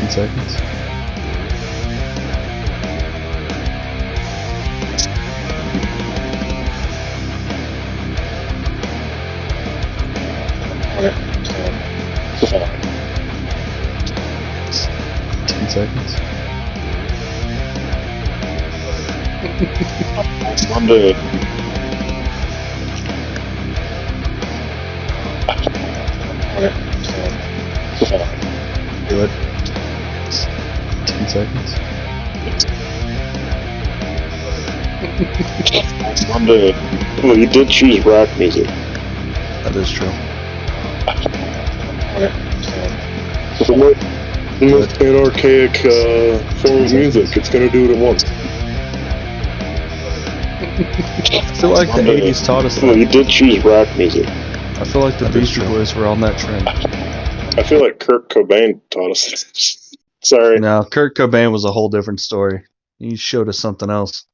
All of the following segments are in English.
10 seconds. Okay. 10 seconds. I'm doing Do it. 10 seconds. I'm doing Well, you did choose rock music. That is true. The most anarchic form of music. It's gonna do it at once. I feel like the 80s taught us Well, you that. did choose rock music. I feel like the That is Beastie true. Boys were on that trend. I feel like Kurt Cobain taught us this. Sorry. Now, Kurt Cobain was a whole different story. He showed us something else.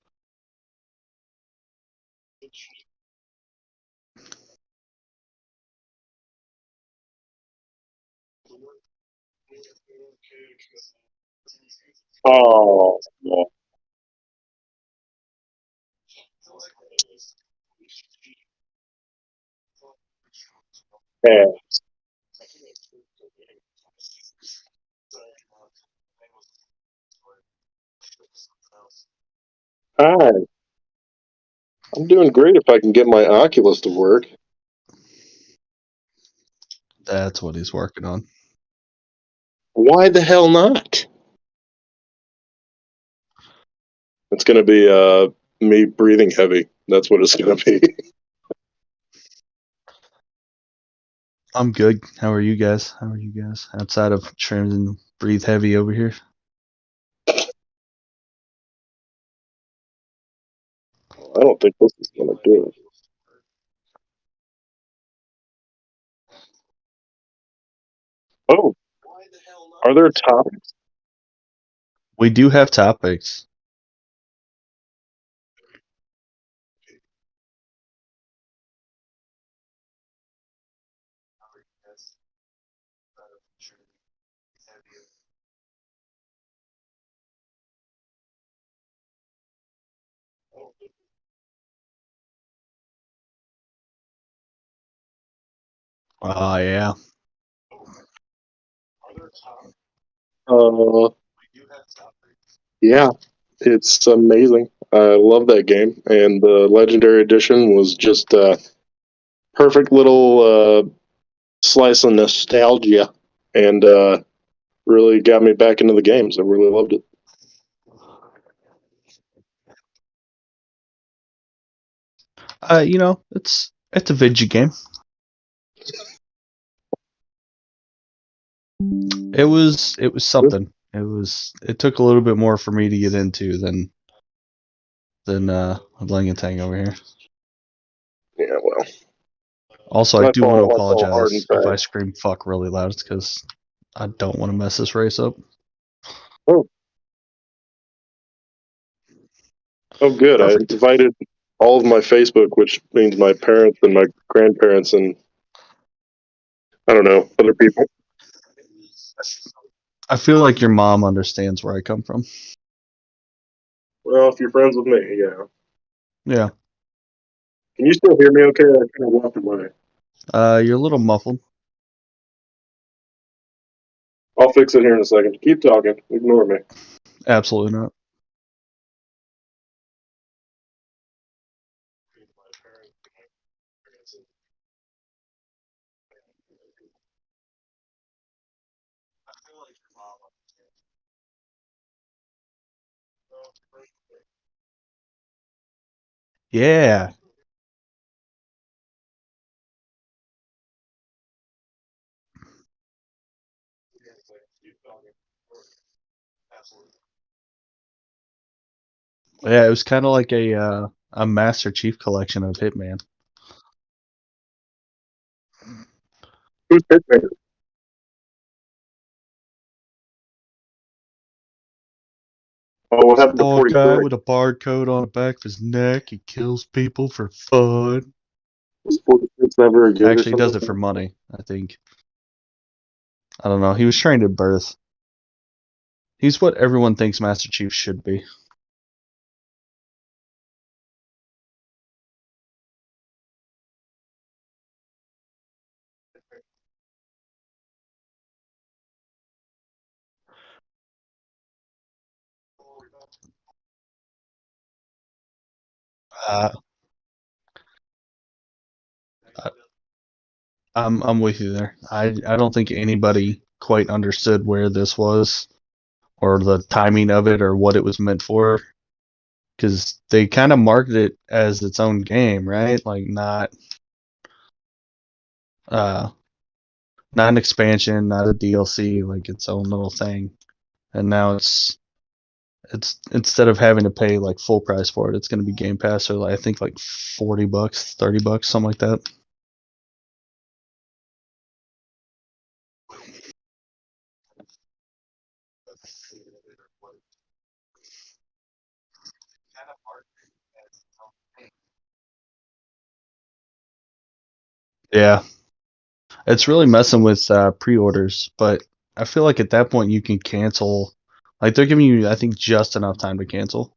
Oh, no. Yeah. Hi. I'm doing great if I can get my Oculus to work. That's what he's working on. Why the hell not? It's gonna be me breathing heavy. That's what it's gonna be. I'm good. How are you guys? How are you guys? Outside of trim and breathe heavy over here. I don't think this is gonna do it. Oh, are there topics? We do have topics. Yeah. Uh, yeah, it's amazing. I love that game, and the Legendary Edition was just a perfect little slice of nostalgia, and really got me back into the games. I really loved it. It's a video game. It was something. It took a little bit more for me to get into than Langatang over here. Yeah, well, Also, I my do want to fault. I fell hard and apologize if I fast. scream fuck really loud. It's because I don't want to mess this race up. Oh, oh, good. I Perfect. invited all of my Facebook, which means my parents and my grandparents, and I don't know other people. I feel like your mom understands where I come from. Well, if you're friends with me, yeah. Yeah. Can you still hear me? Okay, I kind of walked away. You're a little muffled. I'll fix it here in a second. Keep talking. Ignore me. Absolutely not. Yeah. Yeah, it was kind of like a Master Chief collection of Hitman. Who's Hitman? Oh, what happened to Small guy 46? with a barcode on the back of his neck. He kills people for fun. Was 46 never a good or Actually, he does something? it for money, I think. I don't know. He was trained at birth. He's what everyone thinks Master Chief should be. Uh, I'm with you there. I don't think anybody quite understood where this was or the timing of it or what it was meant for because they kind of marketed it as its own game, right? Like uh not an expansion, not a DLC, like its own little thing. And now it's instead of having to pay like full price for it, it's going to be Game Pass or like, I think like $40, $30, something like that. Yeah, it's really messing with pre-orders, but I feel like at that point you can cancel. Like they're giving you, I think, just enough time to cancel.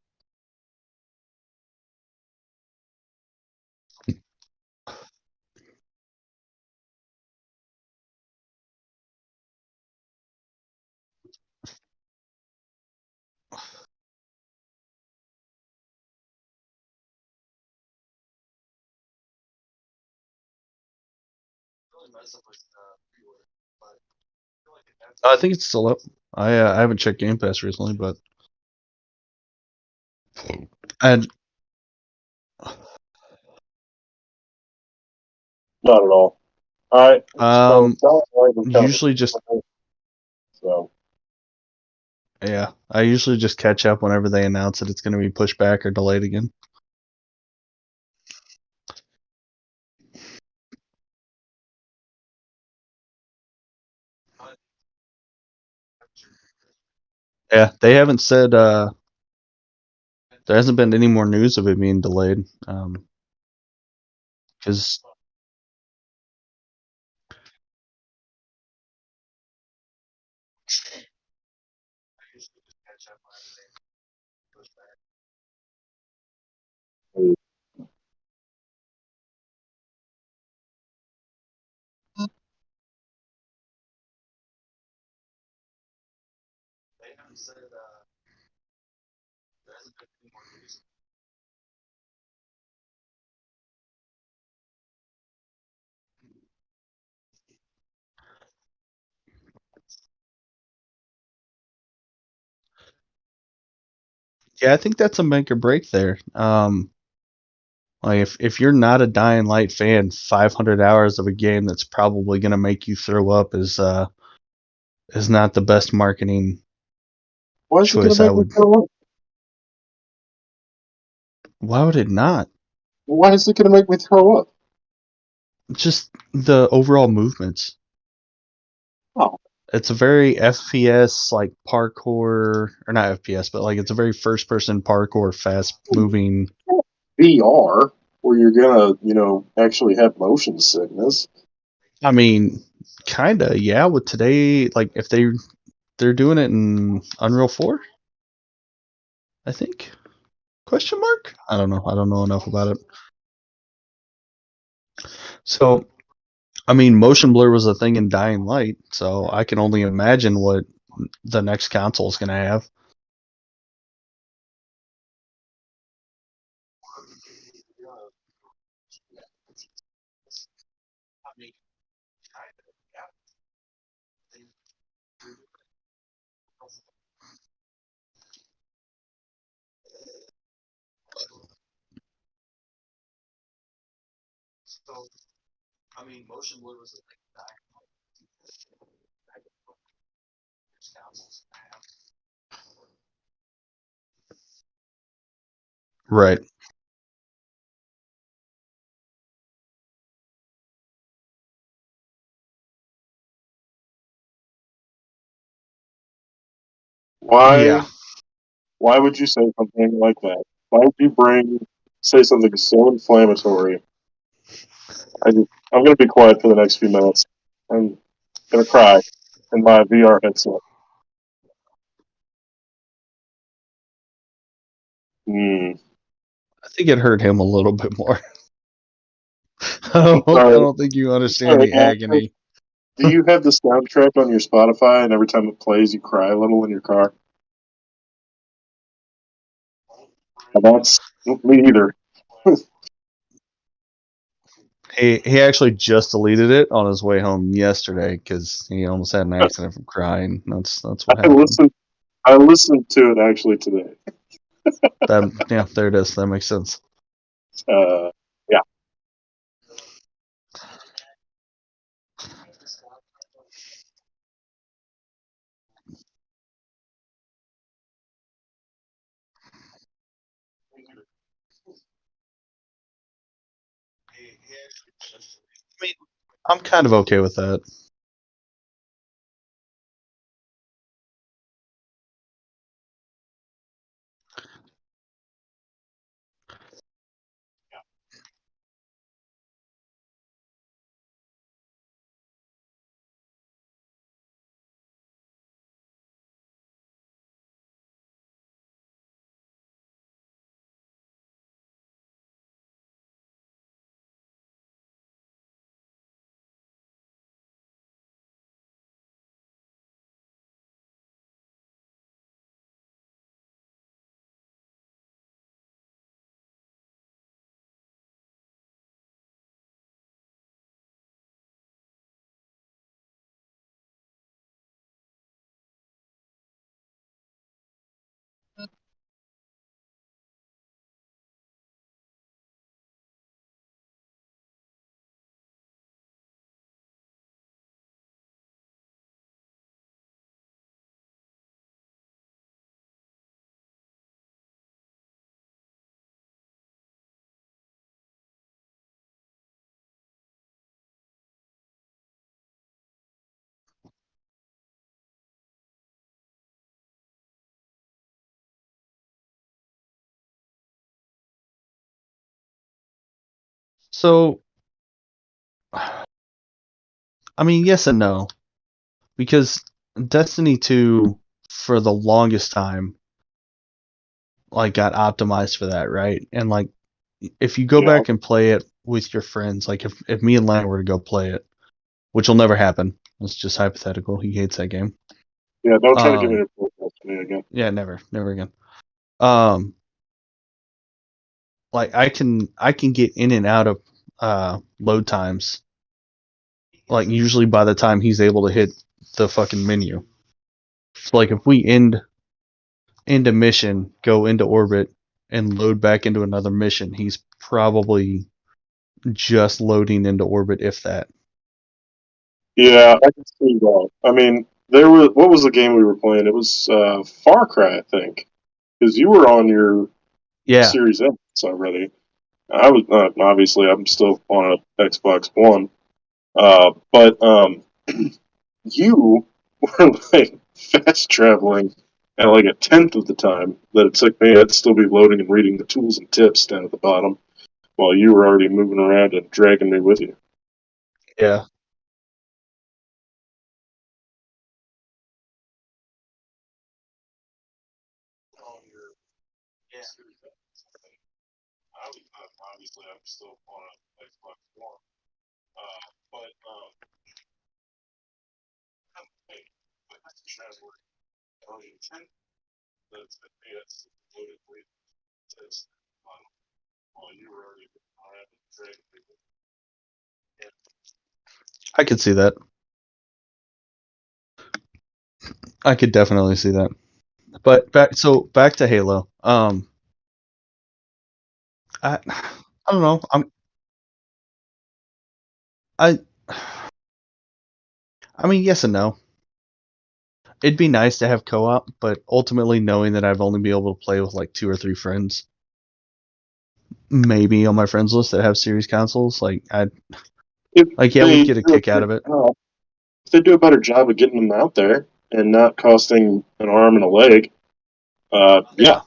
I think it's still up. I haven't checked Game Pass recently, but and Not at all. All right. So um Dying Light was kind of usually just so. yeah, I usually just catch up whenever they announce that it's going to be pushed back or delayed again. Yeah, they haven't said there hasn't been any more news of it being delayed. Because yeah, I think that's a make or break there. Like if you're not a Dying Light fan, 500 hours of a game that's probably gonna make you throw up is not the best marketing Why is it going choice. to I make me would. throw up? Why would it not? Why is it going to make me throw up? Just the overall movements. Oh, It's a very FPS like parkour or not FPS, but like it's a very first person parkour, fast moving. VR, where you're gonna, actually have motion sickness. I mean, kinda, yeah. With today, like if they're doing it in Unreal 4, I think. Question mark? I don't know. I don't know enough about it. So, I mean, motion blur was a thing in Dying Light, so I can only imagine what the next console is going to have. Right. Why? Yeah. Why would you say something like that? Why would you say something so inflammatory? I'm going to be quiet for the next few minutes. I'm going to cry in my VR headset. Hmm. I think it hurt him a little bit more. I'm I sorry. don't think you understand Sorry, the man. agony. Do you have the soundtrack on your Spotify, and every time it plays, you cry a little in your car? That's me either. He actually just deleted it on his way home yesterday because he almost had an accident from crying. That's what I happened. listened. I listened to it actually today. That yeah, there it is. That makes sense. Yeah. I mean, I'm kind of okay with that. So, I mean, yes and no, because Destiny 2 for the longest time like got optimized for that, right? And like if you go Yeah. back and play it with your friends, like if me and Lan were to go play it, which will never happen. It's just hypothetical. He hates that game. Yeah. Don't try to give me Um, a podcast to me again. yeah, never again. Um, like I can get in and out of load times. Like usually by the time he's able to hit the fucking menu. So like if we end a mission, go into orbit, and load back into another mission, he's probably just loading into orbit, if that. Yeah, I can see that. I mean, there was what was the game we were playing? It was Far Cry, I think, because you were on your Yeah, Series X already. I was obviously I'm still on an Xbox One, but you were like fast traveling at like a tenth of the time that it took me. I'd still be loading and reading the tools and tips down at the bottom while you were already moving around and dragging me with you. yeah. Obviously, I'm still on an Xbox One, but hey, fast traveling on a tenth that's loaded with tips while you were already around and dragging me with you. I could see that. I could definitely see that. But back to Halo. I don't know. I I mean yes and no. It'd be nice to have co-op, but ultimately knowing that I've only be able to play with like two or three friends, maybe on my friends list that have series consoles, If like yeah, we'd they get a do a kick out better of it. job, if they do a better job of getting them out there and not costing an arm and a leg, yeah, Yeah.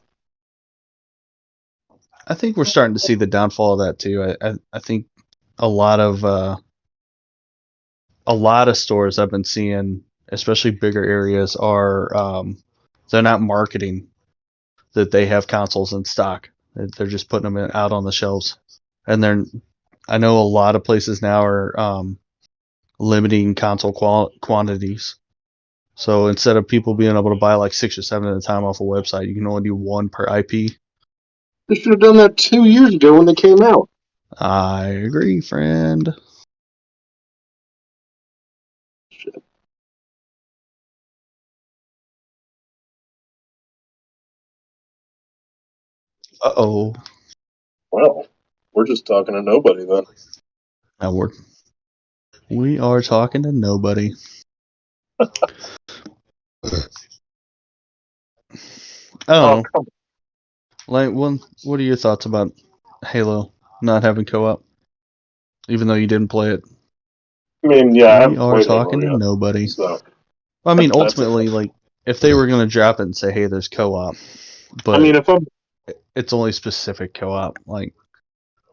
I think we're starting to see the downfall of that too. I think a lot of uh, a lot of stores I've been seeing, especially bigger areas, are they're not marketing that they have consoles in stock. They're just putting them out on the shelves, and I know a lot of places now are limiting console quantities. So instead of people being able to buy like 6 or 7 at a time off a website, you can only do one per IP. They should have done that 2 years ago when they came out. I agree, friend. Shit. Uh-oh. Well, we're just talking to nobody then. Now we are talking to nobody. I don't know. Like, what are your thoughts about Halo not having co-op, even though you didn't play it? I mean, yeah, I We haven't are played talking Halo to yet, nobody. so I mean, that's ultimately, like, if they were going to drop it and say, hey, there's co-op, but I mean, if I'm it's only specific co-op, like,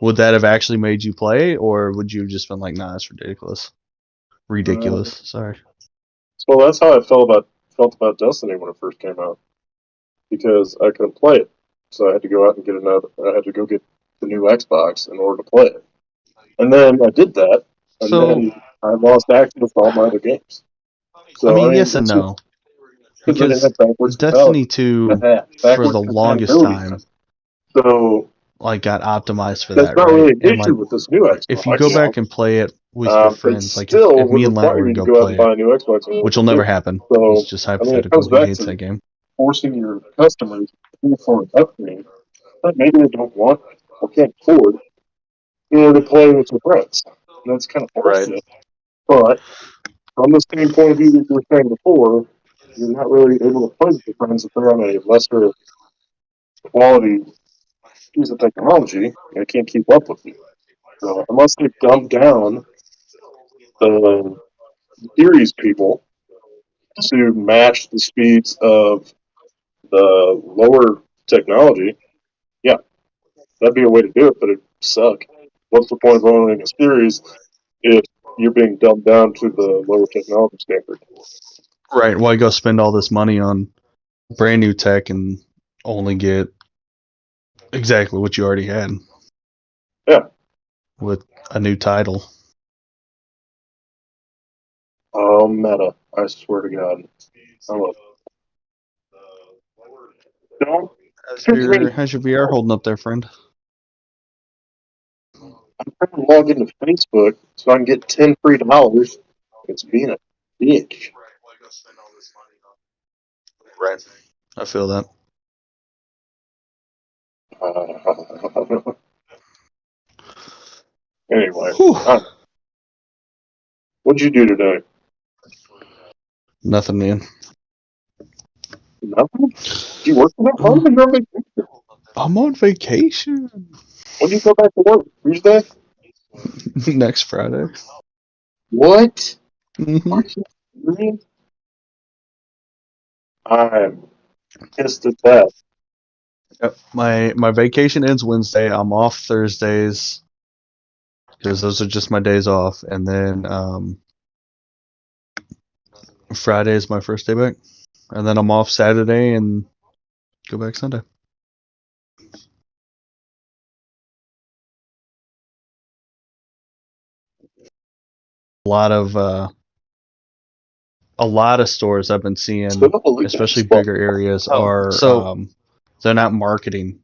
would that have actually made you play, or would you have just been like, nah, that's ridiculous? Sorry. well, that's how I felt about Destiny when it first came out, because I couldn't play it, so I had to go out and get another. I had to go get the new Xbox in order to play it, and then I did that, and So, then I lost access to all my other games. I So mean, I mean, yes and that's no. because I didn't Because have backwards Destiny compatibility. 2, for Backwards the longest compatibility. time, So like, got optimized for that's that, not right? really an And, like, issue with this new if you Xbox go now. back and play it with your They friends, like, still if would me and Lent require were to you to go go out and play buy it, a new Xbox in order which to will do never it. happen. So It's just I mean, it hypothetical. comes Who back hates to that game? forcing your customers to pay for an upgrade that maybe they don't want or can't afford in order to play with your friends. And that's kind of Right. bullshit. But from the same point of view that you were saying before, you're not really able to play with your friends if they're on a lesser quality piece of technology and they can't keep up with you. So unless they dumb down the series people to match the speeds of the lower technology, yeah, that'd be a way to do it, but it'd suck. What's the point of owning a series if you're being dumbed down to the lower technology standard? Right. Why go spend all this money on brand new tech and only get exactly what you already had? Yeah. With a new title. Oh, meta. I swear to God. I love it. Don't. How's your VR holding up there, friend? I'm trying to log into Facebook so I can get 10 free dollars. It's being a bitch. Right. I feel that. Anyway, Whew. What'd you do today? Nothing, man. Nothing? Do you work for that? How long are you on vacation? I'm on vacation. When do you go back to work? Tuesday? Next Friday. What? Mm-hmm. Are you serious? I'm pissed at that. Yep. My vacation ends Wednesday. I'm off Thursdays because those are just my days off, and then Friday is my first day back, and then I'm off Saturday and go back Sunday. A lot of stores I've been seeing, especially bigger areas, are they're not marketing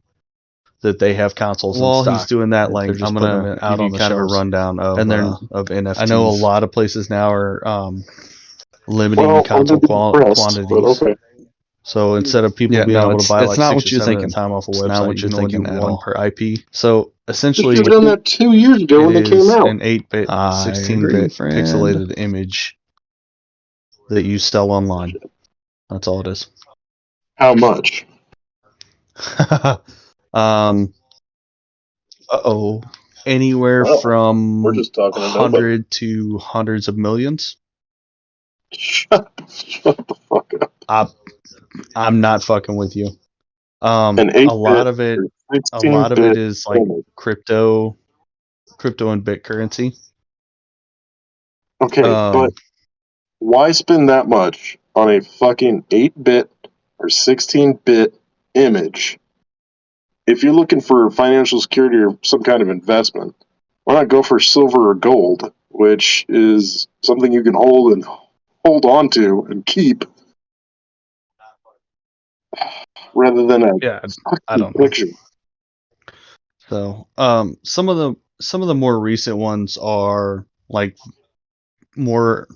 that they have consoles in stock. While he's doing that, like, I'm gonna give you kind of a rundown of NFTs. I know a lot of places now are limiting console quantities. Okay. So instead of people being able to buy like 6 or 7 at a time off a website, you can only do one per IP. So essentially, They should have done that 2 years ago when they came out. an 8-bit, 16-bit pixelated image that you sell online. That's all it is. How much? Anywhere from we're just talking to 100 to hundreds of millions. Shut the fuck up. I'm not fucking with you. An A 8-bit lot of it is like image. crypto and bit currency. Okay, but why spend that much on a fucking 8-bit or 16-bit image, if you're looking for financial security or some kind of investment, why not go for silver or gold, which is something you can hold on to and keep, rather than a Yeah, I don't know. picture. So, some of the more recent ones are like more.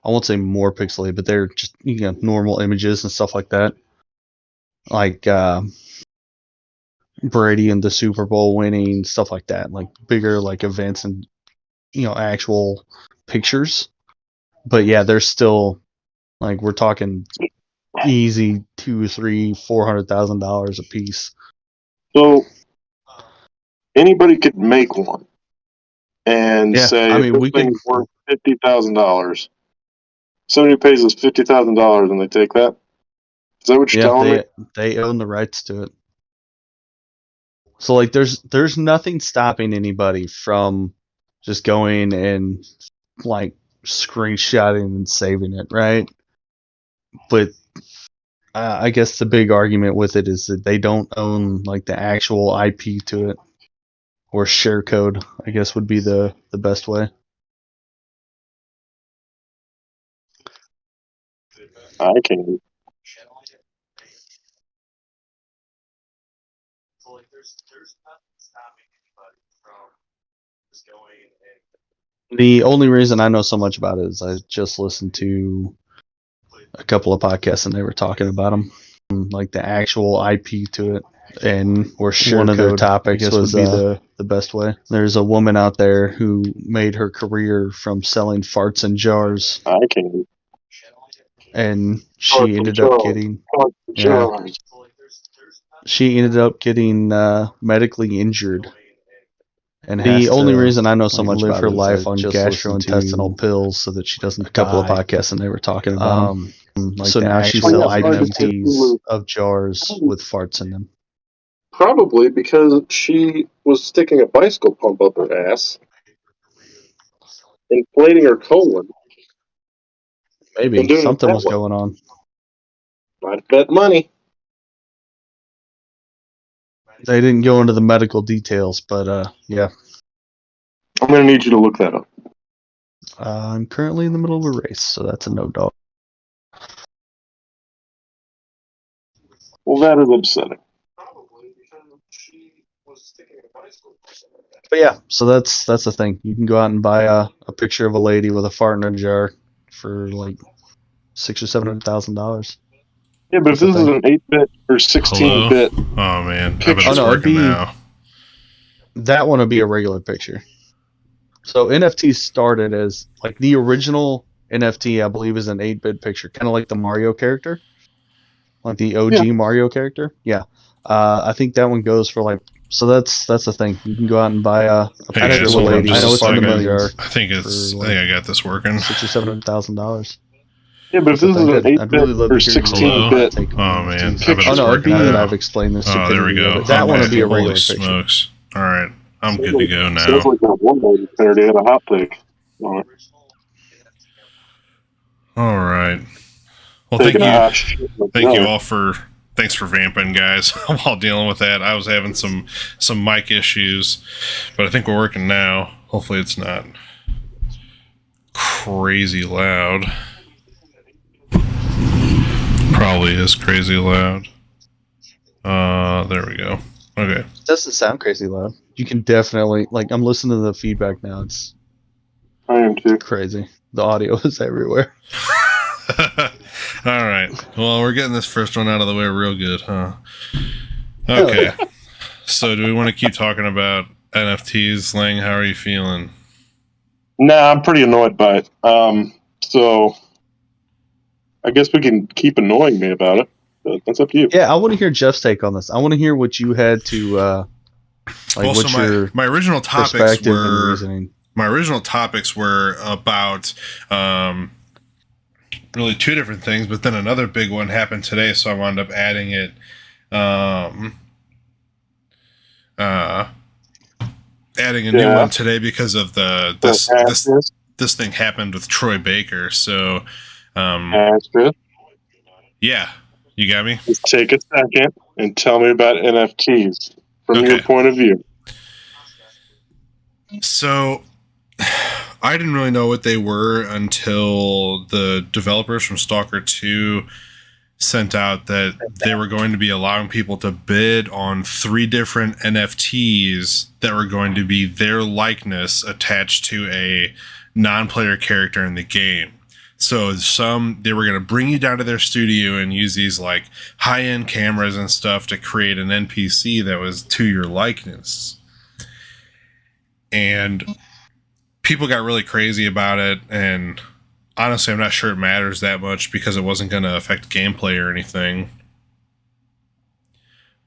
I won't say more pixelated, but they're just normal images and stuff like that. Like Brady and the Super Bowl winning, stuff like that. Like bigger like events and actual pictures. But yeah, they're still like we're talking easy $200,000, $300,000, $400,000 a piece. So anybody could make one and say, I mean, this thing's worth $50,000. Somebody pays us $50,000 and they take that. Is that what you're telling me? They own the rights to it. So like there's nothing stopping anybody from just going and like screenshotting and saving it, right? But I guess the big argument with it is that they don't own like the actual IP to it, or share code, I guess would be the best way. I can't. The only reason I know so much about it is I just listened to a couple of podcasts and they were talking about them, like the actual IP to it, and or one of their topics was would be the best way. There's a woman out there who made her career from selling farts in jars, I can't. and she ended up getting she ended up getting medically injured. And the only reason I know so much live her life on gastrointestinal pills so that she doesn't. A couple of podcasts and they were talking about like so now she sells NFTs of jars with farts in them. Probably because she was sticking a bicycle pump up her ass, inflating her colon. Maybe something was going on. I'd bet money. They didn't go into the medical details, but yeah. I'm going to need you to look that up. I'm currently in the middle of a race, so that's a no dog. Well, that is upsetting. But yeah, so that's the thing. You can go out and buy a picture of a lady with a fart in a jar for like $600,000 or $700,000. Yeah, but if this is an 8-bit or 16-bit... Oh, man. I bet it's working now. That one would be a regular picture. So NFTs started as, like, the original NFT, I believe, is an 8-bit picture. Kind of like the Mario character. Like the OG Mario character. Yeah. I think that one goes for, like... So that's the thing. You can go out and buy a picture of a lady. I know it's in the millions. I think I got this working. $600,000 or $700,000. Yeah, but if this is an 8-bit or 16-bit... Oh, man. Oh, no, it'd be that I've explained this. Oh, there we go. That one would be a regular picture. Smokes. All right. I'm good to go now. Sounds like that one lady Saturday had a hot take on it. All right. Well, thank you all for... Thanks for vamping, guys, while dealing with that. I was having some mic issues, but I think we're working now. Hopefully it's not crazy loud. Probably is crazy loud. There we go. Okay. It doesn't sound crazy loud. You can definitely, like, I'm listening to the feedback now. I am too. Crazy. The audio is everywhere. All right. Well, we're getting this first one out of the way real good, huh? Okay. So, do we want to keep talking about NFTs, Lang? How are you feeling? Nah, I'm pretty annoyed by it. So, I guess we can keep annoying me about it. But that's up to you. Yeah, I want to hear Jeff's take on this. I want to hear what you had to, what's your my original topics were about really two different things, but then another big one happened today, so I wound up adding it. Adding a new one today because of this thing happened with Troy Baker. So, yeah, you got me. Just take a second and tell me about NFTs from your point of view. So, I didn't really know what they were until the developers from Stalker 2 sent out that they were going to be allowing people to bid on 3 different NFTs that were going to be their likeness attached to a non-player character in the game. So they were going to bring you down to their studio and use these like high-end cameras and stuff to create an NPC that was to your likeness. And people got really crazy about it, and honestly, I'm not sure it matters that much because it wasn't going to affect gameplay or anything.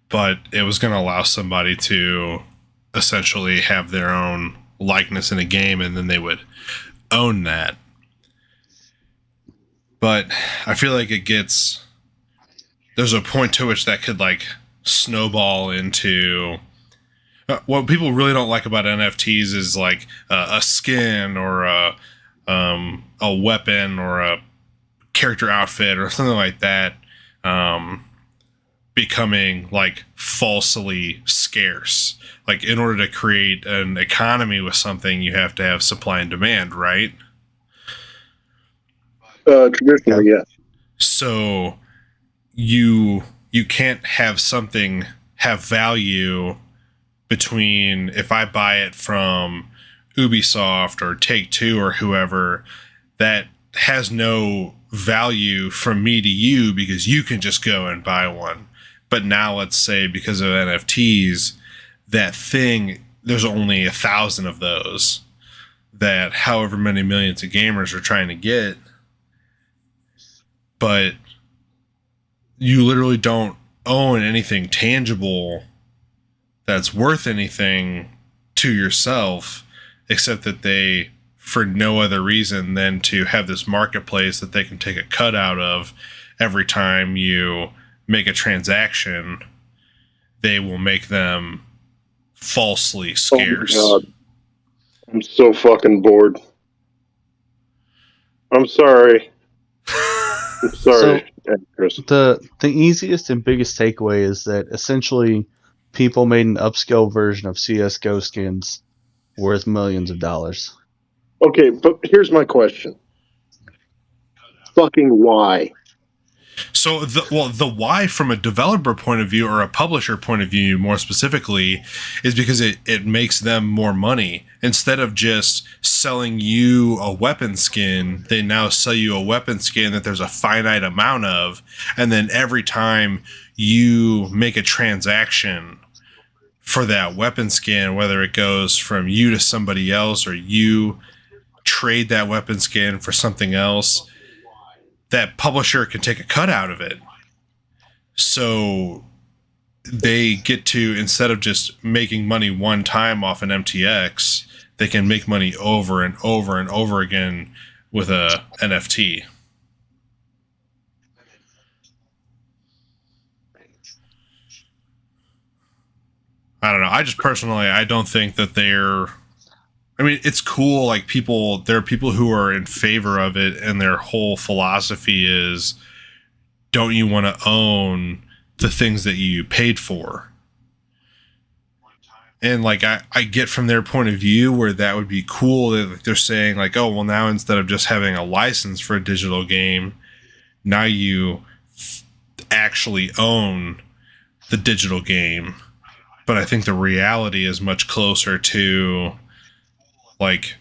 But it was going to allow somebody to essentially have their own likeness in a game, and then they would own that. But I feel like there's a point to which that could like snowball into what people really don't like about NFTs is like a skin or a weapon or a character outfit or something like that becoming like falsely scarce. Like in order to create an economy with something, you have to have supply and demand, right? Traditionally, yes. So you can't have something have value between if I buy it from Ubisoft or Take-Two or whoever, that has no value from me to you because you can just go and buy one. But now let's say because of NFTs, that thing, there's only 1,000 of those that however many millions of gamers are trying to get. But you literally don't own anything tangible that's worth anything to yourself, except that they, for no other reason than to have this marketplace that they can take a cut out of every time you make a transaction, they will make them falsely scarce. Oh my God. I'm so fucking bored. I'm sorry. I'm sorry, Chris. The easiest and biggest takeaway is that essentially people made an upscale version of CSGO skins worth millions of dollars. Okay, but here's my question. Fucking why? So the why from a developer point of view or a publisher point of view more specifically is because it makes them more money. Instead of just selling you a weapon skin, they now sell you a weapon skin that there's a finite amount of, and then every time you make a transaction for that weapon skin, whether it goes from you to somebody else or you trade that weapon skin for something else, that publisher can take a cut out of it. So they get to, instead of just making money one time off an MTX, they can make money over and over and over again with a NFT. I don't know. I just personally, I don't think that I mean, it's cool. Like there are people who are in favor of it, and their whole philosophy is, don't you want to own the things that you paid for? And like, I get from their point of view where that would be cool. That they're saying like, oh, well, now instead of just having a license for a digital game, now you actually own the digital game. But I think the reality is much closer to like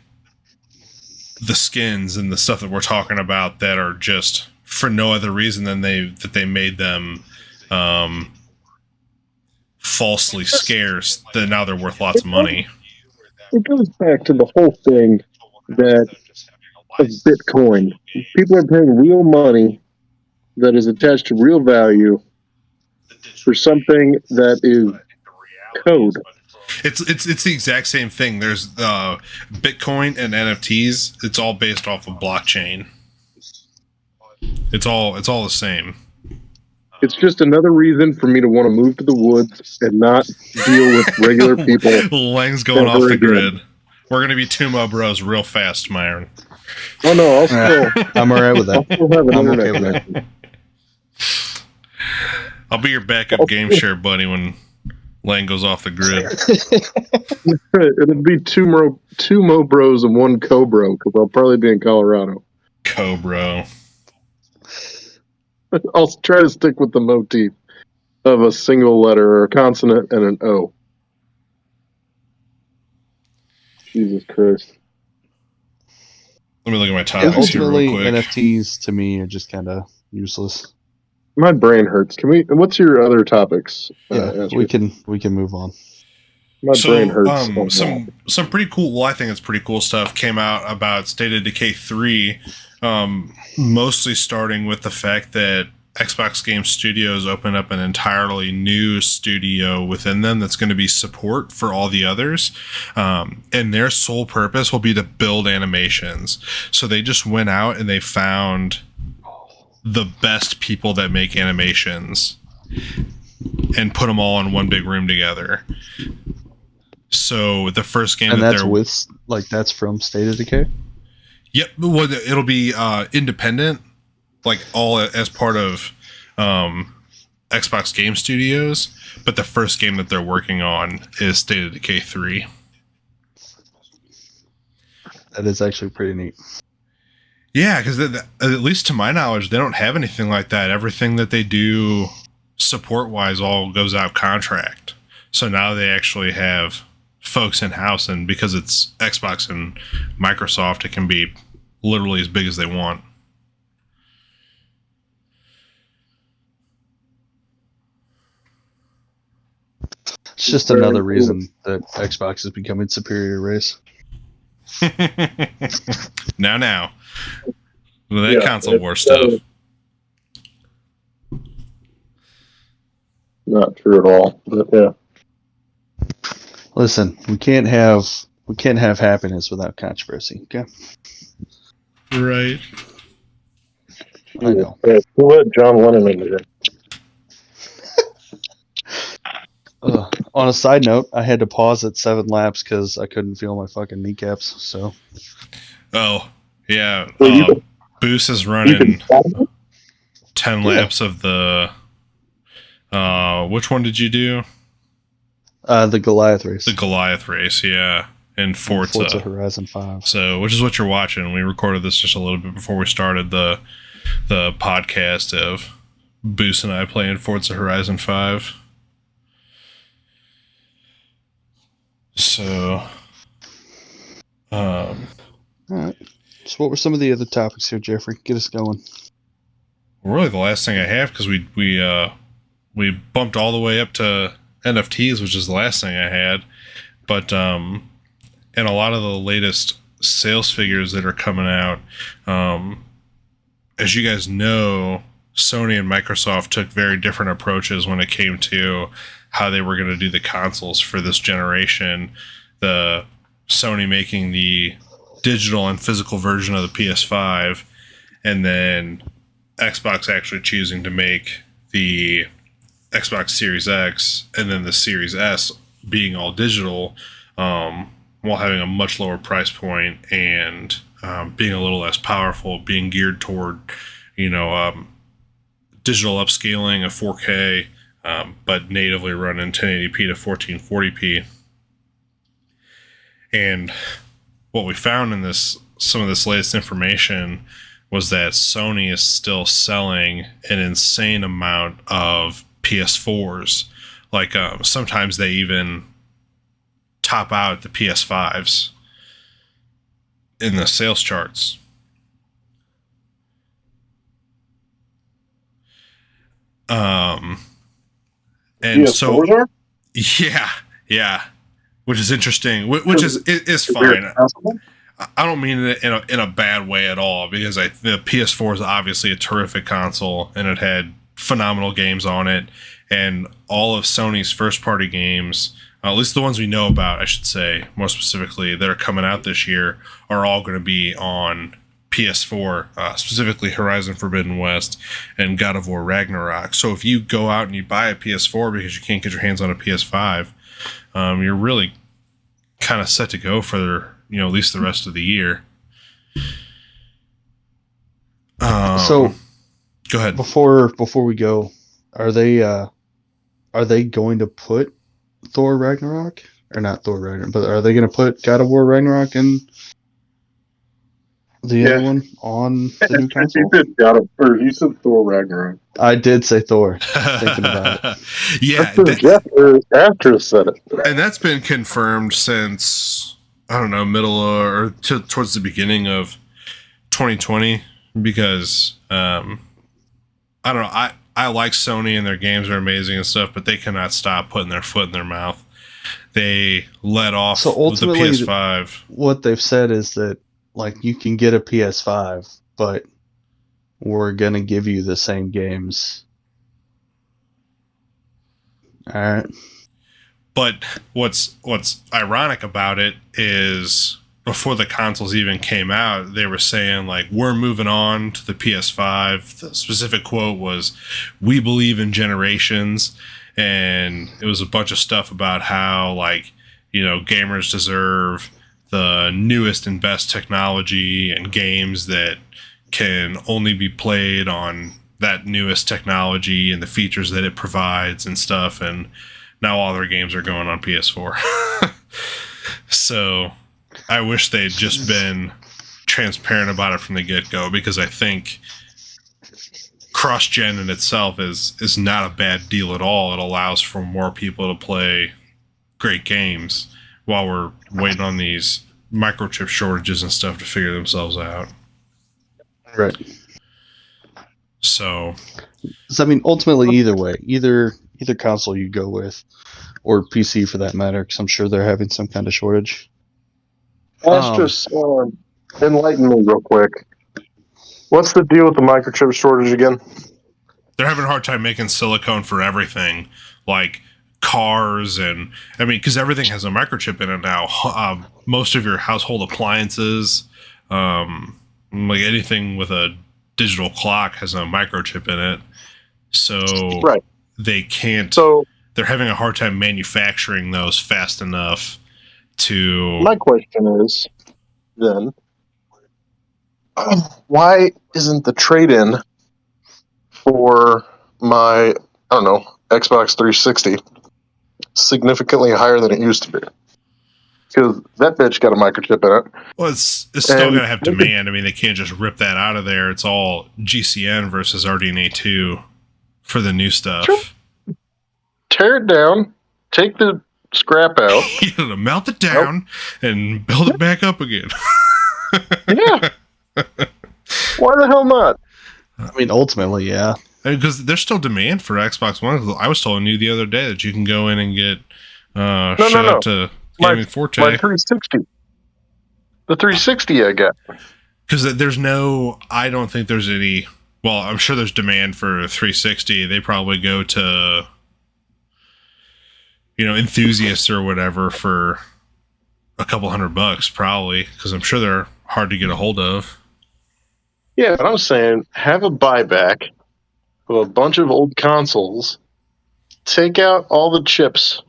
the skins and the stuff that we're talking about that are just for no other reason than that they made them falsely scarce, that now they're worth lots of money. It goes back to the whole thing that of Bitcoin. People are paying real money that is attached to real value for something that is code. It's the exact same thing. There's Bitcoin and NFTs. It's all based off of blockchain. It's all the same. It's just another reason for me to want to move to the woods and not deal with regular people. Lang's going off the grid. We're gonna be Tumo Bros real fast, Myron. Oh no, I'm all right with that. I'll still have an I'm internet okay with connection. I'll be your backup game share buddy when Lane goes off the grid. It'd be two Mo Bros and one Co-Bro, because I'll probably be in Colorado. Co-Bro. I'll try to stick with the motif of a single letter or a consonant and an O. Jesus Christ. Let me look at my topics here Ultimately, real quick. NFTs to me are just kind of useless. My brain hurts. What's your other topics? Yeah, we can move on. My brain hurts. Some pretty cool. Well, I think it's pretty cool stuff came out about State of Decay 3. Mostly starting with the fact that Xbox Game Studios opened up an entirely new studio within them that's going to be support for all the others. And their sole purpose will be to build animations. So they just went out and they found the best people that make animations and put them all in one big room together. So the first game that's from State of Decay? Yep. Well, it'll be independent, like all as part of Xbox Game Studios. But the first game that they're working on is State of Decay 3. That is actually pretty neat. Yeah, because at least to my knowledge, they don't have anything like that. Everything that they do support-wise all goes out contract. So now they actually have folks in-house, and because it's Xbox and Microsoft, it can be literally as big as they want. It's just another reason that Xbox is becoming superior race. Now. With that console war stuff. Not true at all, but yeah. Listen, we can't have happiness without controversy, okay? Right. I know. Yeah, who let John Lennon in here? On a side note, I had to pause at 7 laps because I couldn't feel my fucking kneecaps. So. Oh yeah, Well, Boost is running 10 laps of the. Which one did you do? The Goliath race. The Goliath race, yeah, in Forza Horizon 5. So, which is what you're watching. We recorded this just a little bit before we started the podcast of Boost and I playing Forza Horizon 5. So, all right. So, what were some of the other topics here, Jeffrey? Get us going. Really, the last thing I have, because we bumped all the way up to NFTs, which is the last thing I had. But in a lot of the latest sales figures that are coming out, as you guys know, Sony and Microsoft took very different approaches when it came to how they were going to do the consoles for this generation. The Sony making the digital and physical version of the PS5, and then Xbox actually choosing to make the Xbox Series X and then the Series S being all digital, while having a much lower price point and being a little less powerful, being geared toward, digital upscaling of 4K, but natively running 1080p to 1440p. And what we found in some of this latest information was that Sony is still selling an insane amount of PS4s. Like sometimes they even top out the PS5s in the sales charts. And so, yeah, which is interesting, which is fine. I don't mean it in a bad way at all, because the PS4 is obviously a terrific console, and it had phenomenal games on it, and all of Sony's first-party games, at least the ones we know about, I should say, more specifically, that are coming out this year, are all going to be on PS4, specifically Horizon Forbidden West and God of War Ragnarok. So if you go out and you buy a PS4 because you can't get your hands on a PS5, you're really kind of set to go for at least the rest of the year. So go ahead. Before we go, are they going to put Thor Ragnarok, or not Thor Ragnarok, but are they going to put God of War Ragnarok in the other one on the new console? He said Thor Ragnarok. I did say Thor. Thinking about it. Yeah, Jeff after said it, and that's been confirmed since I don't know, middle or towards the beginning of 2020, because I don't know, I like Sony and their games are amazing and stuff, but they cannot stop putting their foot in their mouth. They let off with the PS5. What they've said is that, like, you can get a PS5, but we're going to give you the same games. All right. But what's ironic about it is before the consoles even came out, they were saying, like, we're moving on to the PS5. The specific quote was, "We believe in generations." And it was a bunch of stuff about how, like, you know, gamers deserve the newest and best technology and games that can only be played on that newest technology and the features that it provides and stuff. And now all their games are going on PS4. So I wish they'd just been transparent about it from the get-go, because I think cross-gen in itself is not a bad deal at all. It allows for more people to play great games while we're waiting on these microchip shortages and stuff to figure themselves out. Right. So I mean, ultimately, either way, either console you go with, or PC for that matter, because I'm sure they're having some kind of shortage. Let's just enlighten me real quick. What's the deal with the microchip shortage again? They're having a hard time making silicone for everything, like cars, and I mean, because everything has a microchip in it now. Most of your household appliances, like anything with a digital clock, has a microchip in it. So right. They can't. So they're having a hard time manufacturing those fast enough to. My question is, then, why isn't the trade-in for my, I don't know, Xbox 360 significantly higher than it used to be? Because that bitch got a microchip in it. Well, it's still going to have demand. I mean, they can't just rip that out of there. It's all GCN versus RDNA 2 for the new stuff. Sure. Tear it down, take the scrap out. You know, melt it down and build it back up again. Yeah. Why the hell not? I mean, ultimately, yeah. Because there's still demand for Xbox One. I was telling you the other day that you can go in and get shout out to Gaming Forte. My 360. The 360 I got. Because I don't think there's any. Well, I'm sure there's demand for 360. They probably go to, you know, enthusiasts or whatever for a couple $100 probably, because I'm sure they're hard to get a hold of. Yeah, but I'm saying have a buyback of a bunch of old consoles, take out all the chips,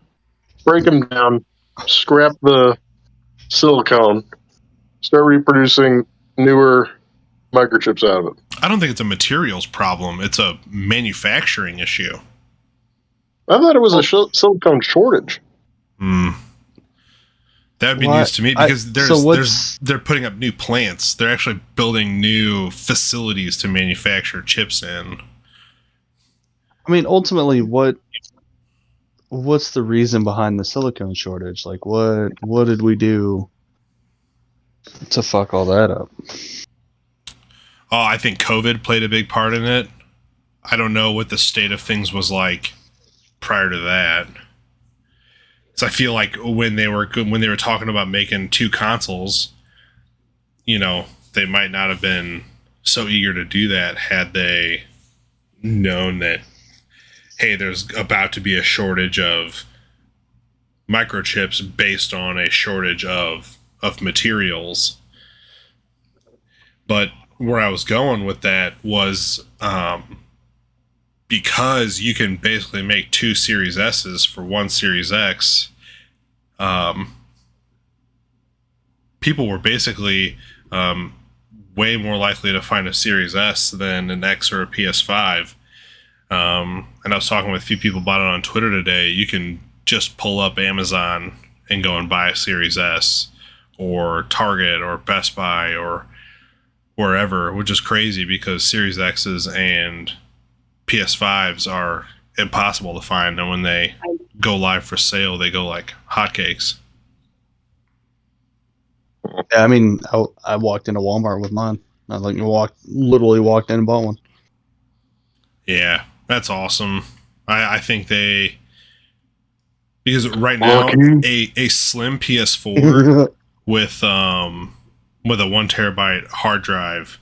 break them down, scrap the silicone, start reproducing newer microchips out of it. I don't think it's a materials problem. It's a manufacturing issue. I thought it was a silicone shortage. That would be news to me, because they're putting up new plants. They're actually building new facilities to manufacture chips in. I mean, ultimately, what's the reason behind the silicone shortage? Like, what did we do to fuck all that up? Oh, I think COVID played a big part in it. I don't know what the state of things was like prior to that. So I feel like when they were talking about making two consoles, you know, they might not have been so eager to do that had they known that, hey, there's about to be a shortage of microchips based on a shortage of materials. But where I was going with that was because you can basically make two Series S's for one Series X, people were basically way more likely to find a Series S than an X or a PS5. And I was talking with a few people about it on Twitter today. You can just pull up Amazon and go and buy a Series S, or Target or Best Buy or wherever, which is crazy because Series X's and PS5s are impossible to find, and when they go live for sale, they go like hotcakes. Yeah, I mean, I walked into Walmart with mine. I literally walked in and bought one. Yeah, that's awesome. I think because right now a slim PS4 with a 1 terabyte hard drive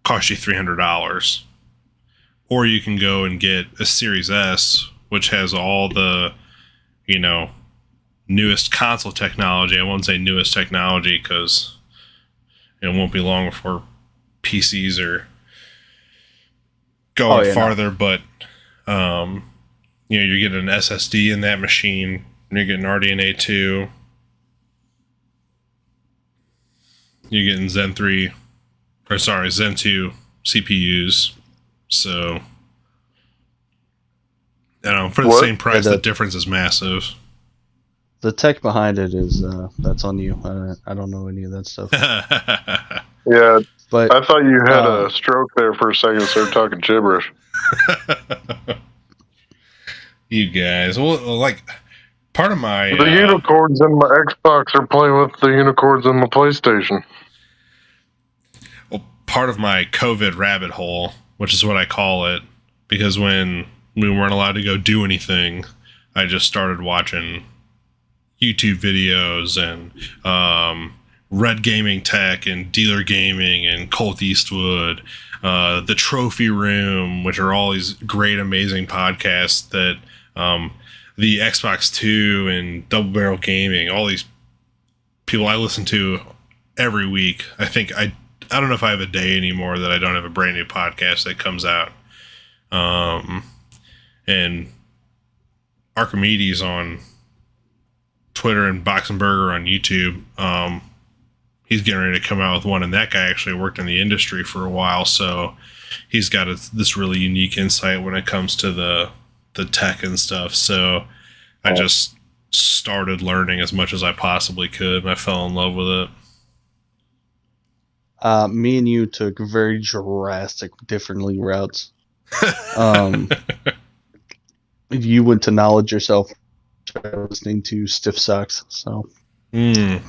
costs you $300, or you can go and get a Series S, which has all the newest console technology. I won't say newest technology because it won't be long before PCs are going farther, but you're getting an SSD in that machine, and you're getting RDNA 2. You're getting Zen 2 CPUs. So, for the same price, the difference is massive. The tech behind it is that's on you. I don't know any of that stuff. Yeah, but I thought you had a stroke there for a second and started talking gibberish. You guys, well, like part of my the unicorns in my Xbox are playing with the unicorns in my PlayStation. Well, part of my COVID rabbit hole, which is what I call it, because when we weren't allowed to go do anything, I just started watching YouTube videos and Red Gaming Tech and Dealer Gaming and Colt Eastwood, the Trophy Room, which are all these great, amazing podcasts that the Xbox 2 and Double Barrel Gaming, all these people I listen to every week. I think I don't know if I have a day anymore that I don't have a brand new podcast that comes out. And Archimedes on Twitter and Boxenberger on YouTube, he's getting ready to come out with one, and that guy actually worked in the industry for a while, so he's got this really unique insight when it comes to the tech and stuff. So I just started learning as much as I possibly could, and I fell in love with it. Me and you took very drastic, differently routes. You went to knowledge yourself, listening to Stiff Socks. So I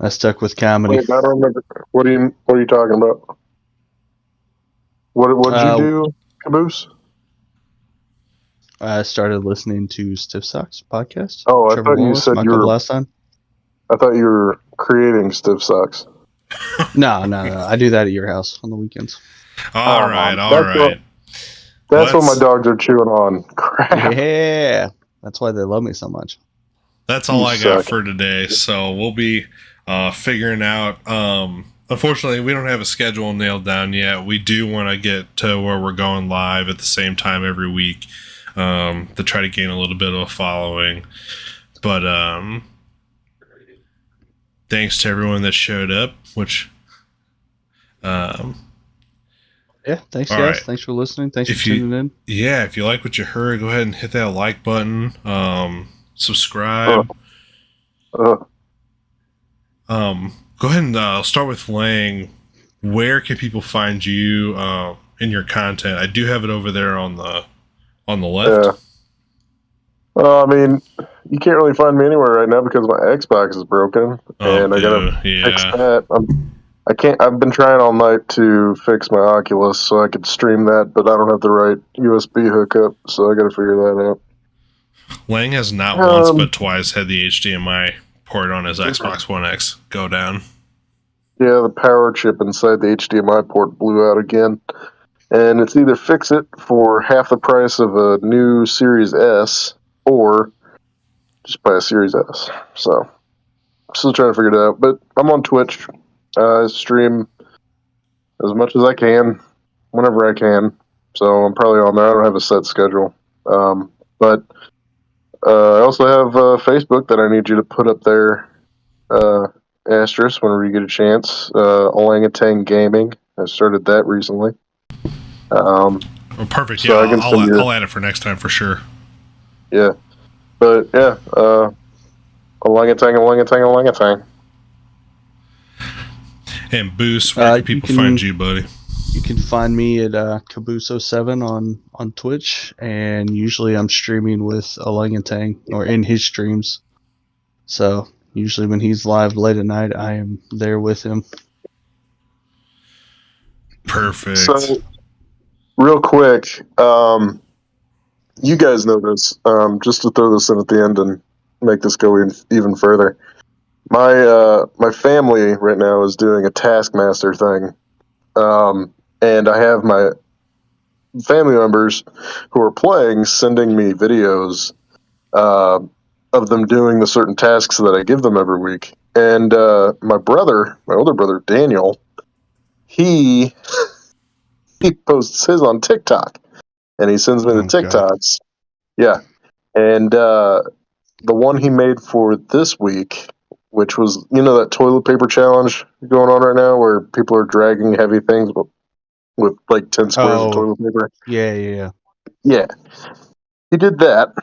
stuck with comedy. Wait, I don't remember. What are you talking about? What did you do, Caboose? I started listening to Stiff Socks podcast. Oh, I thought you said you were last time. I thought you were creating Stiff Socks. No. I do that at your house on the weekends. All right. That's what my dogs are chewing on. Crap. Yeah, that's why they love me so much. That's all I got for today. So we'll be figuring out. Unfortunately, we don't have a schedule nailed down yet. We do want to get to where we're going live at the same time every week to try to gain a little bit of a following. But thanks to everyone that showed up, which yeah, thanks guys. Right. Thanks for listening. Thanks for tuning in. Yeah, if you like what you heard, go ahead and hit that like button. Subscribe. Go ahead and start with Lang. Where can people find you in your content? I do have it over there on the left. Yeah. I mean, you can't really find me anywhere right now because my Xbox is broken, and I gotta fix that. I've been trying all night to fix my Oculus so I could stream that, but I don't have the right USB hookup, so I gotta figure that out. Lang has not once but twice had the HDMI port on his Xbox One X go down. Yeah, the power chip inside the HDMI port blew out again. And it's either fix it for half the price of a new Series S, or just buy a Series S. So, I'm still trying to figure it out. But I'm on Twitch. I stream as much as I can, whenever I can. So, I'm probably on there. I don't have a set schedule. But I also have Facebook that I need you to put up there, asterisk, whenever you get a chance. Orangutan Gaming. I started that recently. Well, perfect. So Yeah, I'll add it for next time for sure. Yeah. But yeah, orangutan. And Boost, where can people find you, buddy? You can find me at Cabuso7 on Twitch, and usually I'm streaming with Orangutan or in his streams. So usually when he's live late at night, I am there with him. Perfect. So, real quick, you guys know this. Just to throw this in at the end and make this go even further. My family right now is doing a Taskmaster thing, and I have my family members who are playing sending me videos of them doing the certain tasks that I give them every week. And my older brother Daniel, he posts his on TikTok, and he sends me the TikToks. Yeah, and the one he made for this week, which was that toilet paper challenge going on right now, where people are dragging heavy things with like 10 squares of toilet paper. Yeah. He did that,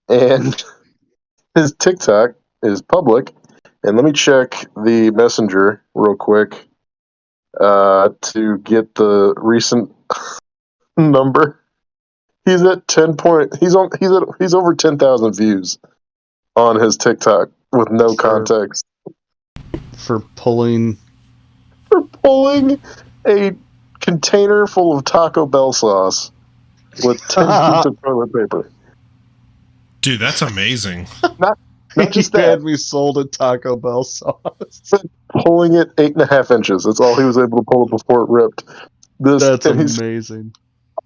and his TikTok is public. And let me check the messenger real quick to get the recent number. He's at 10 point. He's over 10,000 views on his TikTok with no context for pulling a container full of Taco Bell sauce with 10 sheets of toilet paper. Dude, that's amazing. Not just that. He had me sold a Taco Bell sauce. Pulling it 8.5 inches. That's all he was able to pull it before it ripped. That's amazing.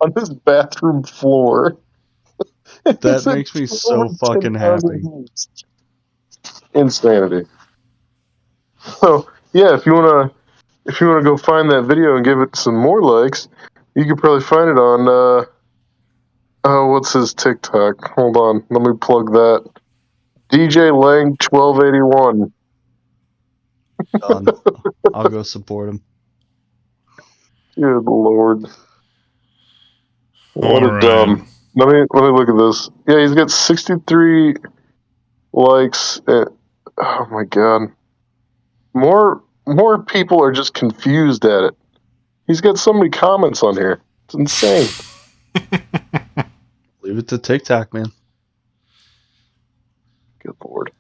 On his bathroom floor. That makes me so fucking happy. Insanity. So yeah, if you wanna go find that video and give it some more likes, you could probably find it on what's his TikTok? Hold on, let me plug that. DJ Lang 1281. I'll go support him. Good lord. What All a dumb. Let me look at this. Yeah, he's got 63 likes. Oh my god. More people are just confused at it. He's got so many comments on here. It's insane. Leave it to TikTok, man. Good lord.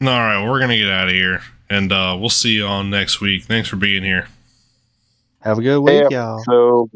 All right, we're gonna get out of here, and we'll see you all next week. Thanks for being here. Have a good week, y'all. So